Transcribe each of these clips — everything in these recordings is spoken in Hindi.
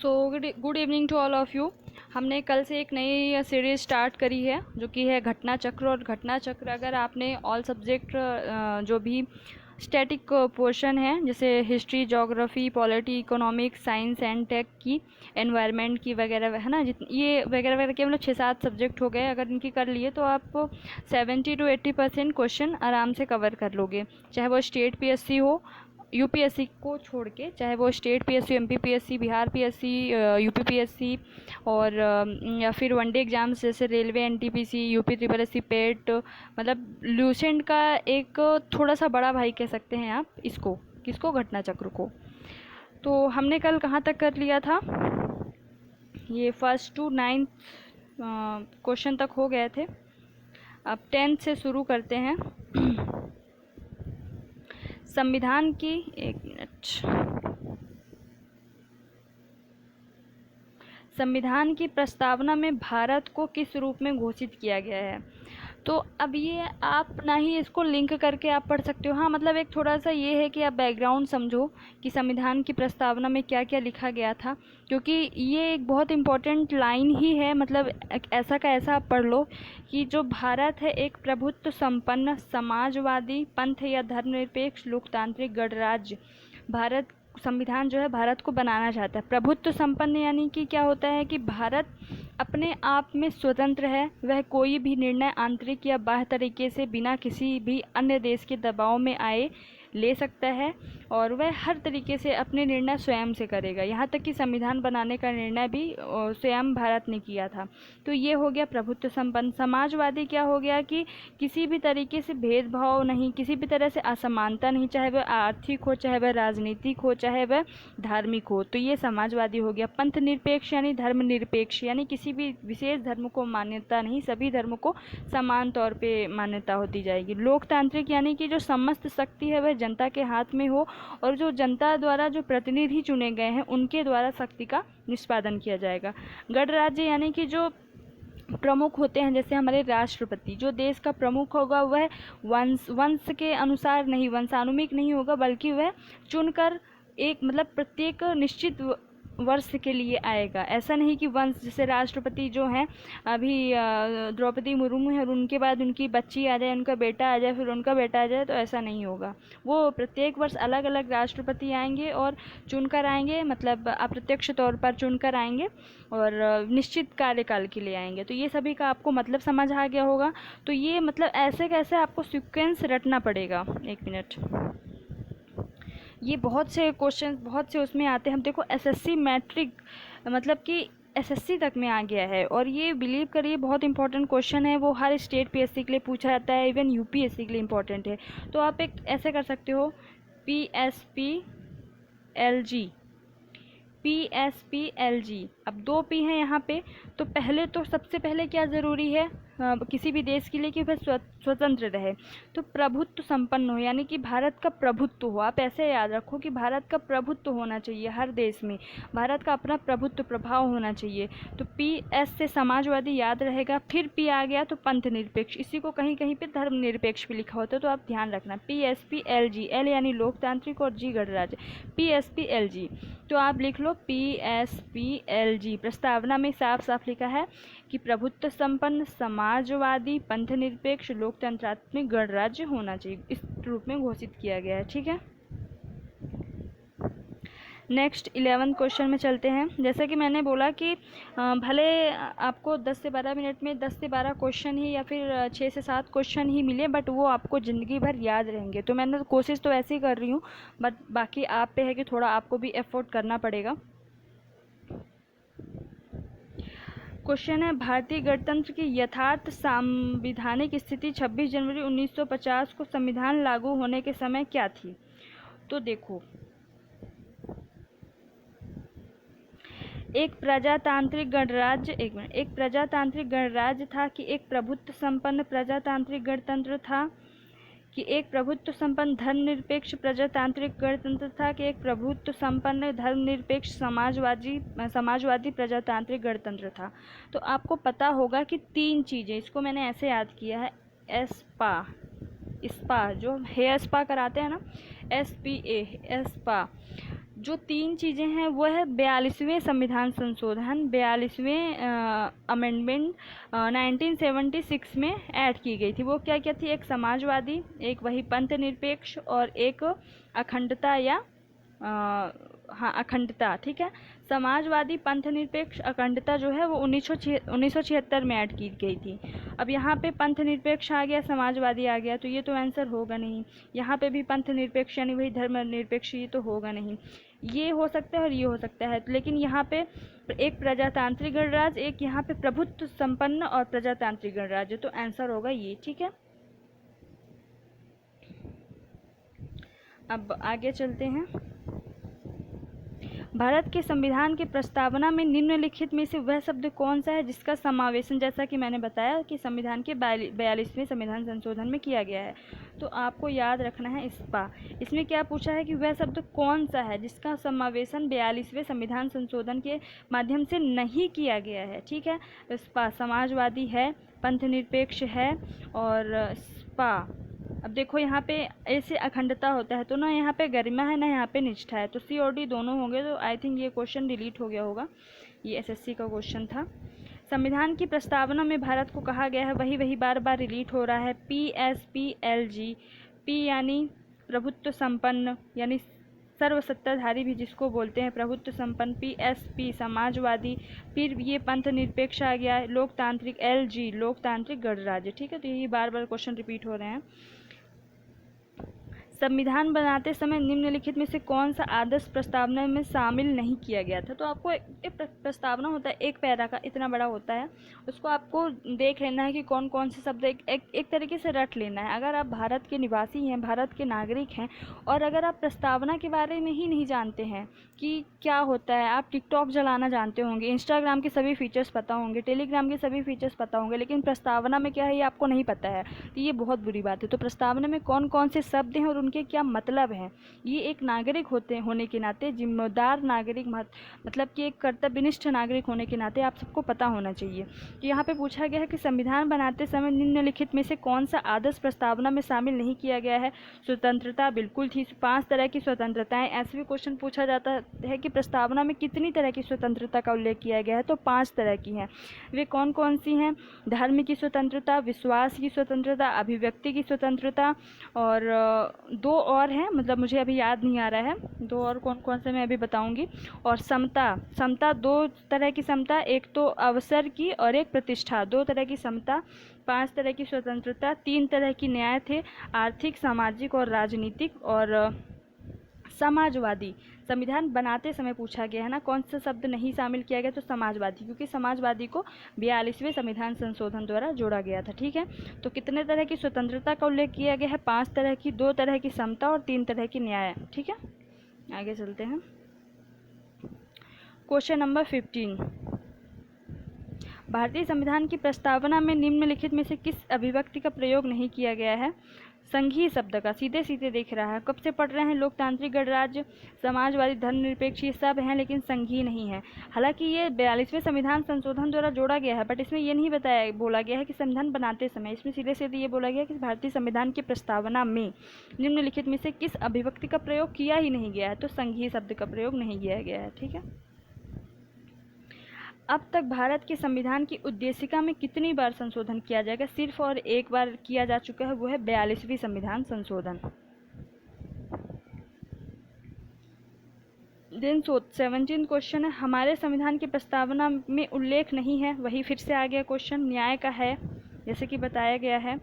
So good evening to all of you. हमने कल से एक नई सीरीज़ स्टार्ट करी है जो कि है घटना चक्र। और घटना चक्र अगर आपने ऑल सब्जेक्ट जो भी स्टैटिक पोर्शन है जैसे history, geography, polity, economics, science and tech की, एनवायरनमेंट की वगैरह है ना, ये वगैरह वगैरह के मतलब 6-7 सब्जेक्ट हो गए। अगर इनकी कर लिए तो आप 70 to 80% क्वेश्चन आराम से कवर कर लोगे, चाहे वो स्टेट पीएससी हो, यूपीएससी को छोड़ के, चाहे वो state PSC, MP PSC, Bihar PSC, UP PSC, और या फिर वनडे एग्जाम्स जैसे railway, NTPC, UP triple SC, PET. मतलब लूसेंट का एक थोड़ा सा बड़ा भाई कह सकते हैं आप इसको, किसको, घटना चक्र को। तो हमने कल कहाँ तक कर लिया था, ये 1st to 9th क्वेश्चन तक हो गए थे। अब 10th से शुरू करते हैं। संविधान की, एक मिनट, संविधान की प्रस्तावना में भारत को किस रूप में घोषित किया गया है। तो अब ये आप ना ही इसको लिंक करके आप पढ़ सकते हो। हाँ, मतलब एक थोड़ा सा ये है कि आप बैकग्राउंड समझो कि संविधान की प्रस्तावना में क्या क्या लिखा गया था, क्योंकि ये एक बहुत इम्पोर्टेंट लाइन ही है। मतलब ऐसा का ऐसा आप पढ़ लो कि जो भारत है एक प्रभुत्व संपन्न समाजवादी पंथ या धर्मनिरपेक्ष लोकतांत्रिक गणराज्य, भारत संविधान जो है भारत को बनाना चाहता है। प्रभुत्व संपन्न यानी कि क्या होता है कि भारत अपने आप में स्वतंत्र है, वह कोई भी निर्णय आंतरिक या बाह्य तरीके से बिना किसी भी अन्य देश के दबाव में आए ले सकता है, और वह हर तरीके से अपने निर्णय स्वयं से करेगा। यहाँ तक कि संविधान बनाने का निर्णय भी स्वयं भारत ने किया था। तो ये हो गया प्रभुत्व संपन्न। समाजवादी क्या हो गया कि किसी भी तरीके से भेदभाव नहीं, किसी भी तरह से असमानता नहीं, चाहे वह आर्थिक हो, चाहे वह राजनीतिक हो, चाहे वह धार्मिक हो, तो ये समाजवादी हो गया। पंथ निरपेक्ष यानी धर्मनिरपेक्ष, यानी किसी भी विशेष धर्म को मान्यता नहीं, सभी धर्म को समान तौर पे मान्यता होती जाएगी। लोकतांत्रिक यानी कि जो समस्त शक्ति है वह जनता के हाथ में हो, और जो जनता द्वारा जो प्रतिनिधि चुने गए हैं उनके द्वारा शक्ति का निष्पादन किया जाएगा। गणराज्य यानी कि जो प्रमुख होते हैं, जैसे हमारे राष्ट्रपति, जो देश का प्रमुख होगा वह वंश के अनुसार नहीं, वंशानुमिक नहीं होगा, बल्कि वह चुनकर एक मतलब प्रत्येक निश्चित वर्ष के लिए आएगा। ऐसा नहीं कि वंश, जैसे राष्ट्रपति जो हैं अभी द्रौपदी मुर्मू है और उनके बाद उनकी बच्ची आ जाए, उनका बेटा आ जाए, फिर उनका बेटा आ जाए, तो ऐसा नहीं होगा। वो प्रत्येक वर्ष अलग अलग राष्ट्रपति आएंगे और चुनकर आएंगे, मतलब अप्रत्यक्ष तौर पर चुनकर आएंगे और निश्चित कार्यकाल के लिए आएंगे। तो ये सभी का आपको मतलब समझ आ गया होगा। तो ये मतलब ऐसे कैसे आपको सीक्वेंस रटना पड़ेगा। एक मिनट, ये बहुत से क्वेश्चन बहुत से उसमें आते हैं। हम देखो एसएससी मैट्रिक मतलब कि एसएससी तक में आ गया है, और ये बिलीव करिए बहुत इंपॉर्टेंट क्वेश्चन है। वो हर स्टेट पीएससी के लिए पूछा जाता है, इवन यूपीएससी के लिए इंपॉर्टेंट है। तो आप एक ऐसे कर सकते हो, PSPLG, PSPLG। अब 2 P हैं यहाँ पे। तो पहले तो सबसे पहले क्या ज़रूरी है किसी भी देश के लिए कि वह स्वतंत्र रहे, तो प्रभुत्व संपन्न हो, यानी कि भारत का प्रभुत्व हो। आप ऐसे याद रखो कि भारत का प्रभुत्व होना चाहिए, हर देश में भारत का अपना प्रभुत्व प्रभाव होना चाहिए। तो PS से समाजवादी याद रहेगा। फिर P आ गया तो पंथ निरपेक्ष, इसी को कहीं कहीं पे धर्मनिरपेक्ष भी लिखा होता है, तो आप ध्यान रखना। PSPLG, L यानी लोकतांत्रिक और G गणराज्य, PSPLG। तो आप लिख लो PSPLG। प्रस्तावना में साफ साफ लिखा है कि प्रभुत्व संपन्न समाजवादी पंथ निरपेक्ष लोकतंत्रात्मक गणराज्य होना चाहिए, इस रूप में घोषित किया गया है। ठीक है, नेक्स्ट 11th क्वेश्चन में चलते हैं। जैसा कि मैंने बोला कि भले आपको 10 से 12 मिनट में 10 से 12 क्वेश्चन ही या फिर 6 से 7 क्वेश्चन ही मिले, बट वो आपको ज़िंदगी भर याद रहेंगे। तो मैंने कोशिश तो ऐसे ही कर रही हूँ, बट बाकी आप पे है कि थोड़ा आपको भी एफर्ट करना पड़ेगा। क्वेश्चन है, भारतीय गणतंत्र की यथार्थ संवैधानिक स्थिति 26 जनवरी 1950 को संविधान लागू होने के समय क्या थी। तो देखो, एक प्रजातांत्रिक गणराज्य, एक प्रजातांत्रिक गणराज्य था कि एक प्रभुत्व संपन्न प्रजातांत्रिक गणतंत्र था, कि एक प्रभुत्व संपन्न धर्मनिरपेक्ष प्रजातांत्रिक गणतंत्र था, कि एक प्रभुत्व संपन्न धर्मनिरपेक्ष समाजवादी प्रजातांत्रिक गणतंत्र था। तो आपको पता होगा कि 3 चीज़ें, इसको मैंने ऐसे याद किया है, स्पा जो हेयर स्पा कराते हैं ना, SPA, स्पा, जो 3 चीज़ें हैं वो है 42वें संविधान संशोधन, 42वें अमेंडमेंट 1976 में ऐड की गई थी। वो क्या क्या थी? एक समाजवादी, एक वही पंथ निरपेक्ष और एक अखंडता या हाँ अखंडता। ठीक है, समाजवादी, पंथ निरपेक्ष, अखंडता जो है वो 1976 में ऐड की गई थी। अब यहाँ पे पंथ निरपेक्ष आ गया, समाजवादी आ गया, तो ये तो आंसर होगा नहीं। यहाँ पे भी पंथ निरपेक्ष यानी वही धर्म निरपेक्ष, ये तो होगा नहीं। ये हो सकता है और ये हो सकता है, लेकिन यहाँ पे एक प्रजातांत्रिक गणराज्य, एक यहाँ पे प्रभुत्व संपन्न और प्रजातांत्रिक गणराज्य, तो आंसर होगा ये। ठीक है, अब आगे चलते हैं। भारत के संविधान की प्रस्तावना में निम्नलिखित में से वह शब्द कौन सा है जिसका समावेशन, जैसा कि मैंने बताया कि संविधान के 42वें संविधान संशोधन में किया गया है, तो आपको याद रखना है स्पा। इसमें क्या पूछा है कि वह शब्द कौन सा है जिसका समावेशन 42वें संविधान संशोधन के माध्यम से नहीं किया गया है। ठीक है, स्पा समाजवादी है, पंथ निरपेक्ष है और स्पा। अब देखो यहाँ पे ऐसे अखंडता होता है तो ना यहाँ पे गरिमा है ना यहाँ पे निष्ठा है, तो सी और डी दोनों होंगे, तो आई थिंक ये क्वेश्चन डिलीट हो गया होगा। ये एसएससी का क्वेश्चन था। संविधान की प्रस्तावना में भारत को कहा गया है, वही बार बार डिलीट हो रहा है, PSPLG। पी यानी प्रभुत्व संपन्न यानी सर्वसत्ताधारी भी जिसको बोलते हैं प्रभुत्व संपन्न, PSP समाजवादी, फिर ये पंथ निरपेक्ष आ गया, लोकतांत्रिक LG लोकतांत्रिक गणराज्य। ठीक है, तो ये बार बार क्वेश्चन रिपीट हो रहे हैं। संविधान बनाते समय निम्नलिखित में से कौन सा आदर्श प्रस्तावना में शामिल नहीं किया गया था? तो आपको एक प्रस्तावना होता है, एक पैरा का इतना बड़ा होता है, उसको आपको देख लेना है कि कौन कौन से शब्द एक तरीके से रट लेना है। अगर आप भारत के निवासी हैं, भारत के नागरिक हैं, और अगर आप प्रस्तावना के बारे में ही नहीं जानते हैं कि क्या होता है, आप टिकटॉक चलाना जानते होंगे, इंस्टाग्राम के सभी फीचर्स पता होंगे, टेलीग्राम के सभी फीचर्स पता होंगे, लेकिन प्रस्तावना में क्या है ये आपको नहीं पता है, तो ये बहुत बुरी बात है। तो प्रस्तावना में कौन कौन से शब्द हैं और उनके क्या मतलब हैं, ये एक नागरिक होने के नाते, जिम्मेदार नागरिक मतलब कि एक कर्तव्यनिष्ठ नागरिक होने के नाते आप सबको पता होना चाहिए। तो यहाँ पे पूछा गया है कि संविधान बनाते समय निम्नलिखित में से कौन सा आदर्श प्रस्तावना में शामिल नहीं किया गया है? स्वतंत्रता बिल्कुल थी, 5 तरह की स्वतंत्रताएं। ऐसे भी क्वेश्चन पूछा जाता है कि प्रस्तावना में कितनी तरह की स्वतंत्रता का उल्लेख किया गया है, तो 5 तरह की हैं। वे कौन कौन सी हैं? धर्म की स्वतंत्रता, विश्वास की स्वतंत्रता, अभिव्यक्ति की स्वतंत्रता, और 2 और हैं, मतलब मुझे अभी याद नहीं आ रहा है, 2 और कौन कौन से मैं अभी बताऊंगी। और समता 2 तरह की समता, एक तो अवसर की और एक प्रतिष्ठा, 2 तरह की समता, 5 तरह की स्वतंत्रता, 3 तरह की न्याय थे, आर्थिक, सामाजिक और राजनीतिक, और समाजवादी। संविधान बनाते समय पूछा गया है ना, कौन सा शब्द नहीं शामिल किया गया? तो समाजवादी, क्योंकि समाजवादी को 42वें संविधान संशोधन द्वारा जोड़ा गया था। ठीक है, तो कितने तरह की स्वतंत्रता का उल्लेख किया गया है? 5 तरह की, 2 तरह की समता और 3 तरह की न्याय। ठीक है, आगे चलते हैं। क्वेश्चन नंबर 15, भारतीय संविधान की प्रस्तावना में निम्नलिखित में से किस अभिव्यक्ति का प्रयोग नहीं किया गया है? संघीय शब्द का, सीधे सीधे देख रहा है। कब से पढ़ रहे हैं? लोकतांत्रिक गणराज्य, समाजवादी, धर्मनिरपेक्ष, ये सब हैं, लेकिन संघीय नहीं है। हालांकि ये 42वें संविधान संशोधन द्वारा जोड़ा गया है, बट इसमें ये नहीं बोला गया है कि संविधान बनाते समय, इसमें सीधे सीधे ये बोला गया कि भारतीय संविधान की प्रस्तावना में निम्नलिखित में से किस अभिव्यक्ति का प्रयोग किया ही नहीं गया है, तो संघीय शब्द का प्रयोग नहीं किया गया है। ठीक है, अब तक भारत के संविधान की उद्देशिका में कितनी बार संशोधन किया जाएगा? सिर्फ और एक बार किया जा चुका है, वो है 42वीं संविधान संशोधन। देन 17 क्वेश्चन है, हमारे संविधान की प्रस्तावना में उल्लेख नहीं है, वही फिर से आ गया क्वेश्चन। न्याय का है, जैसे कि बताया गया है,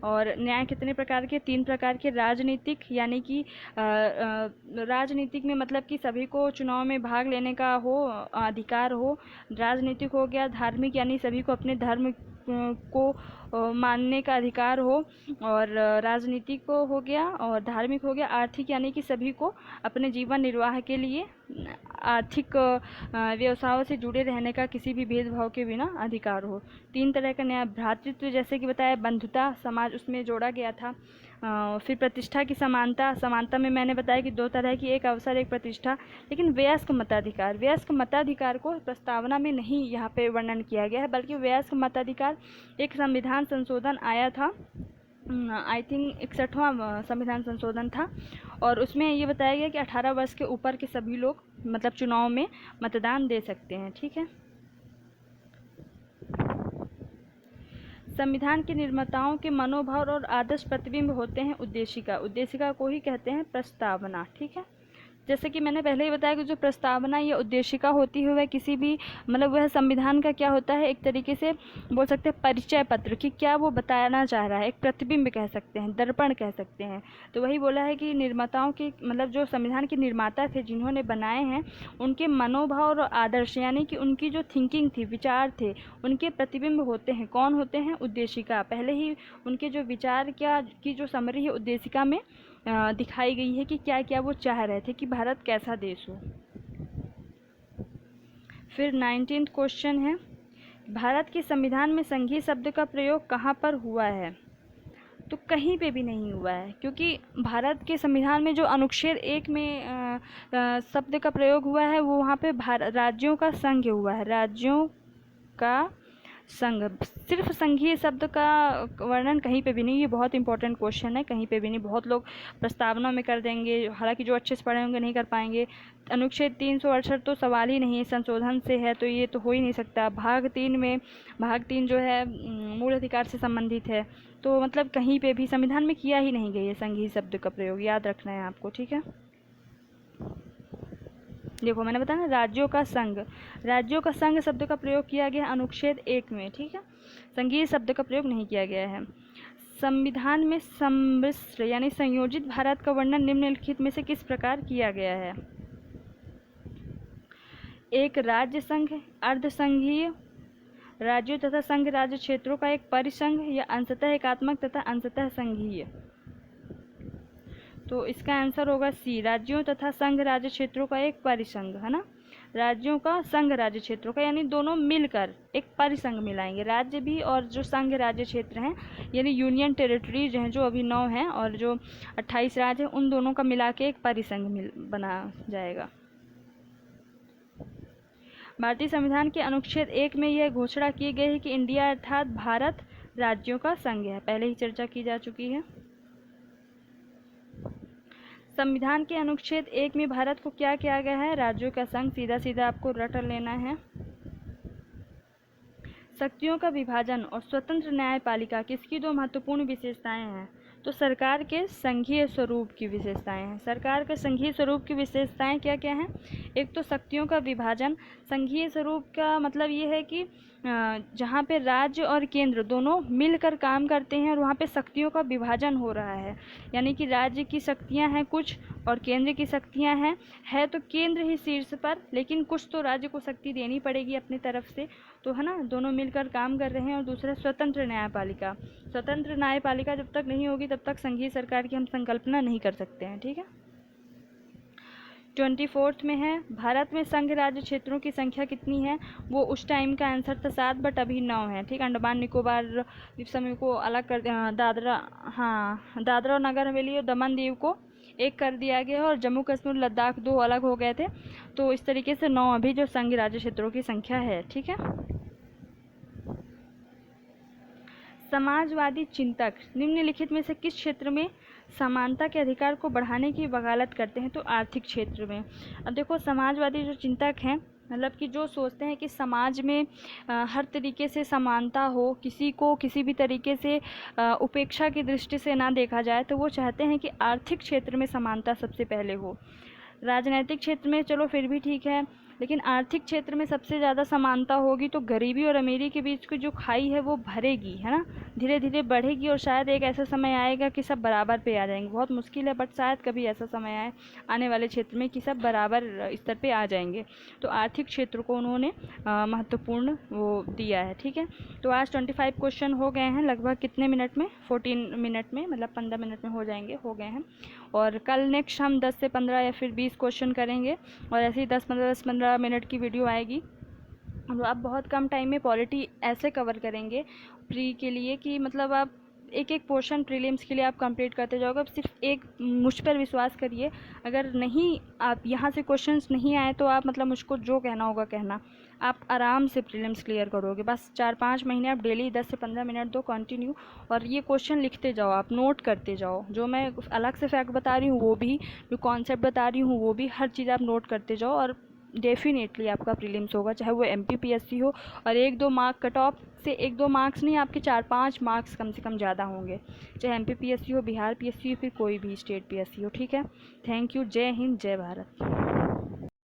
और न्याय कितने प्रकार के? 3 प्रकार के। राजनीतिक यानी कि राजनीतिक में मतलब कि सभी को चुनाव में भाग लेने का हो, अधिकार हो, राजनीतिक हो गया। धार्मिक यानी सभी को अपने धर्म को मानने का अधिकार हो, और राजनीतिक हो गया, और धार्मिक हो गया। आर्थिक यानी कि सभी को अपने जीवन निर्वाह के लिए आर्थिक व्यवसायों से जुड़े रहने का किसी भी भेदभाव के बिना अधिकार हो। 3 तरह का न्याय, भ्रातृत्व जैसे कि बताया, बंधुता समाज उसमें जोड़ा गया था। फिर प्रतिष्ठा की समानता में मैंने बताया कि 2 तरह की, एक अवसर एक प्रतिष्ठा। लेकिन वयस्क मताधिकार को प्रस्तावना में नहीं यहाँ पे वर्णन किया गया है, बल्कि वयस्क मताधिकार एक संविधान संशोधन आया था आई थिंक 61वां संविधान संशोधन था, और उसमें ये बताया गया कि 18 वर्ष के ऊपर के सभी लोग मतलब चुनाव में मतदान दे सकते हैं। ठीक है। संविधान के निर्माताओं के मनोभाव और आदर्श प्रतिबिंब होते हैं उद्देशिका। उद्देशिका को ही कहते हैं प्रस्तावना। ठीक है। जैसे कि मैंने पहले ही बताया कि जो प्रस्तावना या उद्देशिका होती है वह किसी भी मतलब वह संविधान का क्या होता है, एक तरीके से बोल सकते हैं परिचय पत्र, कि क्या वो बताना चाह रहा है, एक प्रतिबिंब कह सकते हैं, दर्पण कह सकते हैं। तो वही बोला है कि निर्माताओं के मतलब जो संविधान के निर्माता थे जिन्होंने बनाए हैं, उनके मनोभाव और आदर्श यानी कि उनकी जो थिंकिंग थी, विचार थे, उनके प्रतिबिंब होते हैं। कौन होते हैं? उद्देशिका। पहले ही उनके जो विचार क्या की जो समरी है उद्देशिका में दिखाई गई है कि क्या क्या वो चाह रहे थे कि भारत कैसा देश हो। फिर 19th क्वेश्चन है, भारत के संविधान में संघीय शब्द का प्रयोग कहाँ पर हुआ है? तो कहीं पे भी नहीं हुआ है, क्योंकि भारत के संविधान में जो अनुच्छेद 1 में शब्द का प्रयोग हुआ है वो वहाँ पे राज्यों का संघ हुआ है, राज्यों का संघ। सिर्फ संघीय शब्द का वर्णन कहीं पे भी नहीं। ये बहुत इंपॉर्टेंट क्वेश्चन है, कहीं पे भी नहीं। बहुत लोग प्रस्तावना में कर देंगे, हालांकि जो अच्छे से पढ़े होंगे नहीं कर पाएंगे। अनुच्छेद 368 तो सवाल ही नहीं है, संशोधन से है, तो ये तो हो ही नहीं सकता। भाग 3 जो है मूल अधिकार से संबंधित है, तो मतलब कहीं पे भी संविधान में किया ही नहीं गया है संघीय शब्द का प्रयोग, याद रखना है आपको। ठीक है। देखो मैंने बताया ना, राज्यों का संघ शब्द का प्रयोग किया गया अनुच्छेद 1 में। ठीक है। संघीय शब्द का प्रयोग नहीं किया गया है। संविधान में सम्मिश्र यानी संयोजित भारत का वर्णन निम्नलिखित में से किस प्रकार किया गया है? एक राज्य संघ, अर्ध संघीय राज्यों तथा संघ राज्य क्षेत्रों का एक परिसंघ, या अंशतः एकात्मक तथा अंशतः संघीय। तो इसका आंसर होगा सी, राज्यों तथा संघ राज्य क्षेत्रों का एक परिसंघ, है ना। राज्यों का संघ राज्य क्षेत्रों का यानी दोनों मिलकर एक परिसंघ मिलाएंगे, राज्य भी और जो संघ राज्य क्षेत्र हैं यानी यूनियन टेरिटरीज हैं जो अभी 9 हैं और जो 28 राज्य हैं, उन दोनों का मिला के एक परिसंघ बना जाएगा। भारतीय संविधान के अनुच्छेद 1 में यह घोषणा की गई है कि इंडिया अर्थात भारत राज्यों का संघ है, पहले ही चर्चा की जा चुकी है। संविधान के अनुच्छेद 1 में भारत को क्या किया गया है? राज्यों का संघ। सीधा सीधा आपको रट लेना है। शक्तियों का विभाजन और स्वतंत्र न्यायपालिका किसकी 2 महत्वपूर्ण विशेषताएं हैं? तो सरकार के संघीय स्वरूप की विशेषताएं हैं। सरकार के संघीय स्वरूप की विशेषताएं क्या क्या हैं? एक तो शक्तियों का विभाजन। संघीय स्वरूप का मतलब ये है कि जहाँ पे राज्य और केंद्र दोनों मिलकर काम करते हैं और वहाँ पे शक्तियों का विभाजन हो रहा है, यानी कि राज्य की शक्तियाँ हैं कुछ और केंद्र की शक्तियाँ हैं, है तो केंद्र ही शीर्ष पर, लेकिन कुछ तो राज्य को शक्ति देनी पड़ेगी अपनी तरफ से, तो है ना, दोनों मिलकर काम कर रहे हैं। और दूसरा स्वतंत्र न्यायपालिका। स्वतंत्र न्यायपालिका जब तक नहीं होगी तब तक संघीय सरकार की हम संकल्पना नहीं कर सकते हैं। ठीक है। 24th में है, भारत में संघ राज्य क्षेत्रों की संख्या कितनी है? वो उस टाइम का आंसर था 7 बट अभी 9 है। ठीक। अंडमान निकोबार द्वीप समूह को अलग कर दादरा और नगर हवेली और दमन दीव को एक कर दिया गया और जम्मू कश्मीर लद्दाख 2 अलग हो गए थे। तो इस तरीके से 9 अभी जो संघ राज्य क्षेत्रों की संख्या है। ठीक है। समाजवादी चिंतक निम्नलिखित में से किस क्षेत्र में समानता के अधिकार को बढ़ाने की वकालत करते हैं? तो आर्थिक क्षेत्र में। अब देखो, समाजवादी जो चिंतक हैं मतलब कि जो सोचते हैं कि समाज में हर तरीके से समानता हो, किसी को किसी भी तरीके से उपेक्षा की दृष्टि से ना देखा जाए, तो वो चाहते हैं कि आर्थिक क्षेत्र में समानता सबसे पहले हो। राजनीतिक क्षेत्र में चलो फिर भी ठीक है, लेकिन आर्थिक क्षेत्र में सबसे ज़्यादा समानता होगी तो गरीबी और अमीरी के बीच की जो खाई है वो भरेगी, है ना, धीरे धीरे बढ़ेगी और शायद एक ऐसा समय आएगा कि सब बराबर पे आ जाएंगे। बहुत मुश्किल है बट शायद कभी ऐसा समय आए आने वाले क्षेत्र में कि सब बराबर स्तर पे आ जाएंगे। तो आर्थिक क्षेत्र को उन्होंने महत्वपूर्ण वो दिया है। ठीक है। तो आज 25 क्वेश्चन हो गए हैं लगभग कितने मिनट में? 14 मिनट में, मतलब 15 मिनट में हो जाएंगे, हो गए हैं। और कल नेक्स्ट हम 10 से 15 या फिर 20 क्वेश्चन करेंगे और ऐसे ही 10-15 मिनट की वीडियो आएगी। अब बहुत कम टाइम में पॉलिटी ऐसे कवर करेंगे प्री के लिए कि मतलब आप एक एक पोर्शन प्रीलिम्स के लिए आप कंप्लीट करते जाओगे। अब सिर्फ एक मुझ पर विश्वास करिए, अगर नहीं आप यहाँ से क्वेश्चंस नहीं आए तो आप मतलब मुझको जो कहना होगा कहना, आप आराम से प्रीलिम्स क्लियर करोगे। बस 4-5 महीने आप डेली 10 से 15 मिनट दो कंटिन्यू, और ये क्वेश्चन लिखते जाओ, आप नोट करते जाओ। जो मैं अलग से फैक्ट बता रही हूँ वो भी, जो कॉन्सेप्ट बता रही हूँ वो भी, हर चीज़ आप नोट करते जाओ और डेफिनेटली आपका प्रीलिम्स होगा, चाहे वो MPPSC हो। और 1-2 मार्क कट ऑफ से, 1-2 मार्क्स नहीं, आपके 4-5 मार्क्स कम से कम ज़्यादा होंगे, चाहे MPPSC हो, बिहार PSC हो, फिर कोई भी स्टेट PSC हो। ठीक है, थैंक यू। जय हिंद, जय भारत।